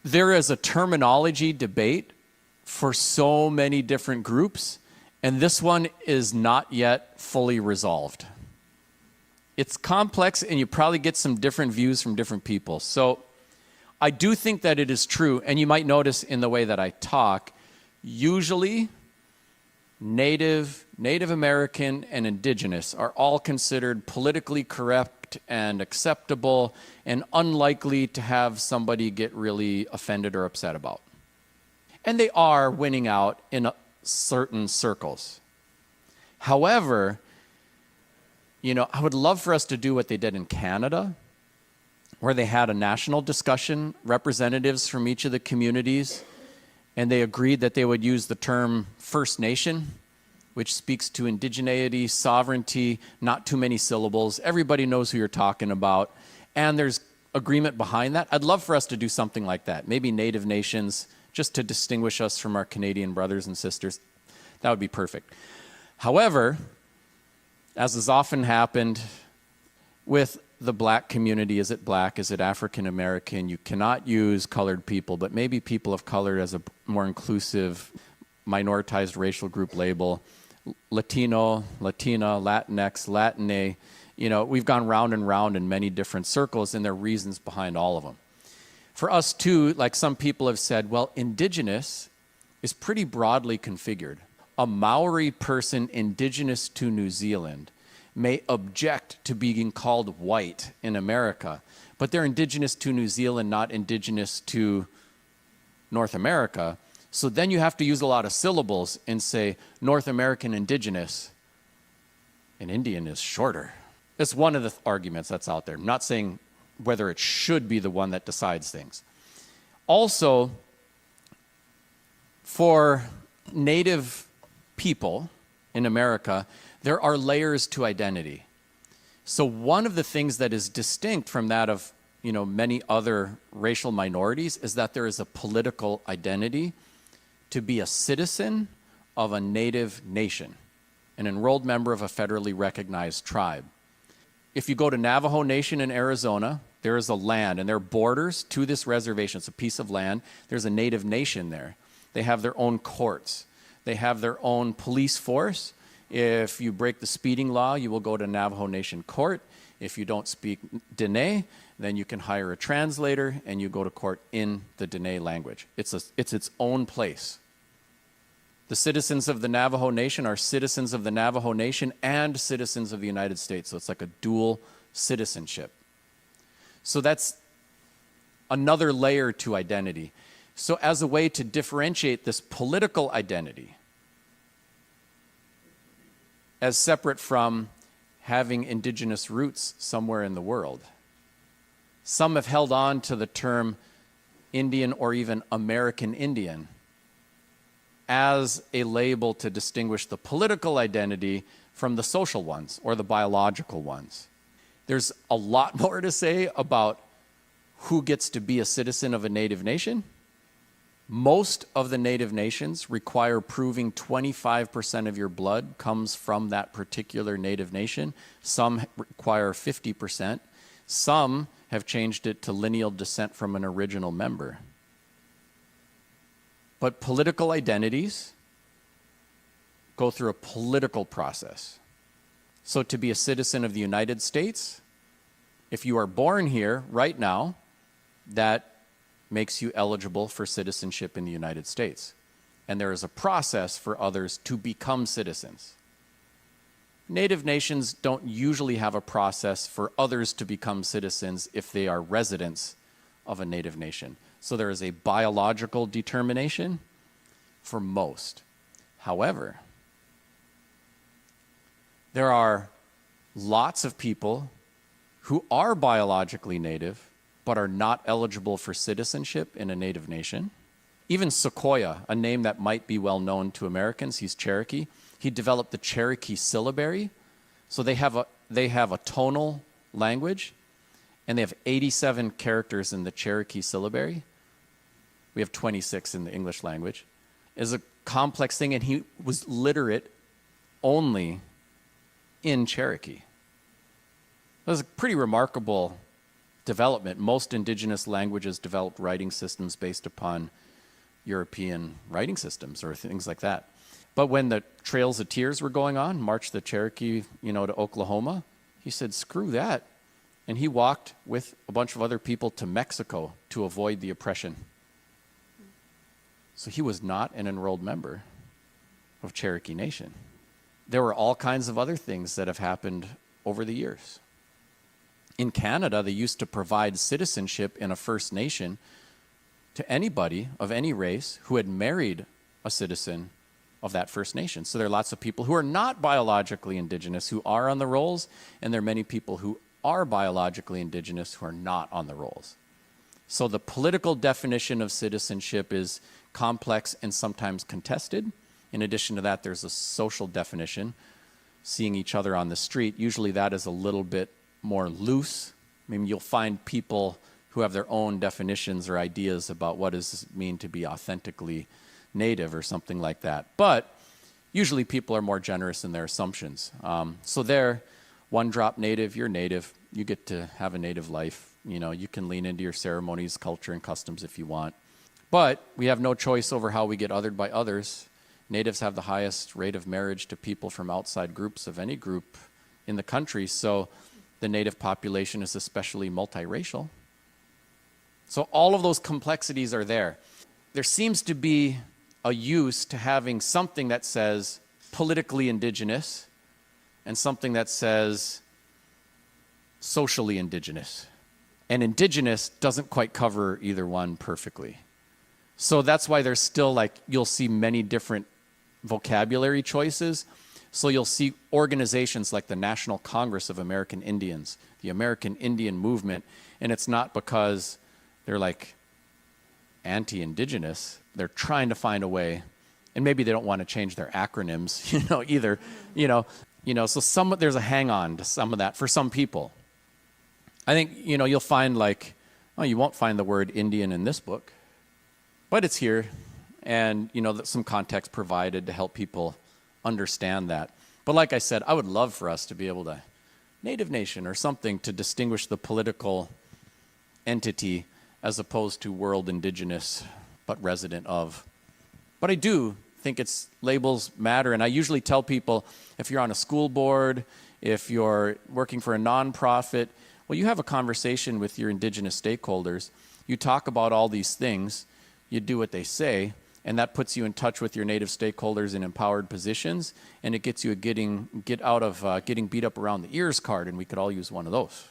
There is a terminology debate for so many different groups, and this one is not yet fully resolved. It's complex, and you probably get some different views from different people. So I do think that it is true, and you might notice in the way that I talk, usually Native American, and Indigenous are all considered politically correct and acceptable and unlikely to have somebody get really offended or upset about. And they are winning out in certain circles. However, I would love for us to do what they did in Canada, where they had a national discussion, representatives from each of the communities, and they agreed that they would use the term First Nation, which speaks to indigeneity, sovereignty, not too many syllables. Everybody knows who you're talking about, and there's agreement behind that. I'd love for us to do something like that. Maybe Native nations, just to distinguish us from our Canadian brothers and sisters. That would be perfect. However, as has often happened with the black community, is it black, is it African American? You cannot use colored people, but maybe people of color as a more inclusive, minoritized racial group label. Latino, Latina, Latinx, Latine. We've gone round and round in many different circles, and there are reasons behind all of them. For us too, like some people have said, well, Indigenous is pretty broadly configured. A Maori person indigenous to New Zealand may object to being called white in America, but they're indigenous to New Zealand, not indigenous to North America. So then you have to use a lot of syllables and say North American Indigenous, and Indian is shorter. It's one of the arguments that's out there. I'm not saying whether it should be the one that decides things. Also, for Native people in America, there are layers to identity. So one of the things that is distinct from that of many other racial minorities is that there is a political identity to be a citizen of a Native nation, an enrolled member of a federally recognized tribe. If you go to Navajo Nation in Arizona, there is a land, and there are borders to this reservation. It's a piece of land. There's a Native nation there. They have their own courts. They have their own police force. If you break the speeding law, you will go to Navajo Nation court. If you don't speak Dene, then you can hire a translator and you go to court in the Dene language. It's its own place. The citizens of the Navajo Nation are citizens of the Navajo Nation and citizens of the United States. So it's like a dual citizenship. So that's another layer to identity. So as a way to differentiate this political identity as separate from having indigenous roots somewhere in the world, some have held on to the term Indian or even American Indian as a label to distinguish the political identity from the social ones or the biological ones. There's a lot more to say about who gets to be a citizen of a Native nation. Most of the Native nations require proving 25% of your blood comes from that particular Native nation. Some require 50%. Some have changed it to lineal descent from an original member. But political identities go through a political process. So to be a citizen of the United States, if you are born here right now, that makes you eligible for citizenship in the United States. And there is a process for others to become citizens. Native nations don't usually have a process for others to become citizens if they are residents of a Native nation. So there is a biological determination for most. However, there are lots of people who are biologically Native but are not eligible for citizenship in a Native nation. Even Sequoyah, a name that might be well known to Americans, he's Cherokee. He developed the Cherokee syllabary. So they have a tonal language, and they have 87 characters in the Cherokee syllabary. We have 26 in the English language. It's a complex thing, and he was literate only in Cherokee. That was a pretty remarkable development. Most indigenous languages developed writing systems based upon European writing systems or things like that. But when the Trails of Tears were going on, March the Cherokee, to Oklahoma, he said, screw that. And he walked with a bunch of other people to Mexico to avoid the oppression. So he was not an enrolled member of Cherokee Nation. There were all kinds of other things that have happened over the years. In Canada, they used to provide citizenship in a First Nation to anybody of any race who had married a citizen of that First Nation. So there are lots of people who are not biologically Indigenous who are on the rolls, and there are many people who are biologically Indigenous who are not on the rolls. So the political definition of citizenship is complex and sometimes contested. In addition to that, there's a social definition, seeing each other on the street. Usually that is a little bit more loose. I mean, you'll find people who have their own definitions or ideas about what does it mean to be authentically Native or something like that. But usually people are more generous in their assumptions. So there, one drop Native, you're Native. You get to have a Native life. You can lean into your ceremonies, culture, and customs if you want. But we have no choice over how we get othered by others. Natives have the highest rate of marriage to people from outside groups of any group in the country. So the Native population is especially multiracial. So all of those complexities are there. There seems to be a use to having something that says politically Indigenous and something that says socially Indigenous. And Indigenous doesn't quite cover either one perfectly. So that's why there's still you'll see many different vocabulary choices. So you'll see organizations like the National Congress of American Indians, the American Indian Movement, and it's not because they're anti-Indigenous. They're trying to find a way, and maybe they don't want to change their acronyms, either, so there's a hang-on to some of that for some people. I think, you'll find you won't find the word Indian in this book, but it's here, and, some context provided to help people understand that. But like I said, I would love for us to be able to Native Nation or something to distinguish the political entity as opposed to world Indigenous, but resident of. But I do think labels matter, and I usually tell people, if you're on a school board, if you're working for a nonprofit, well, you have a conversation with your Indigenous stakeholders. You talk about all these things, you do what they say, and that puts you in touch with your Native stakeholders in empowered positions, and it gets you getting beat up around the ears card, and we could all use one of those.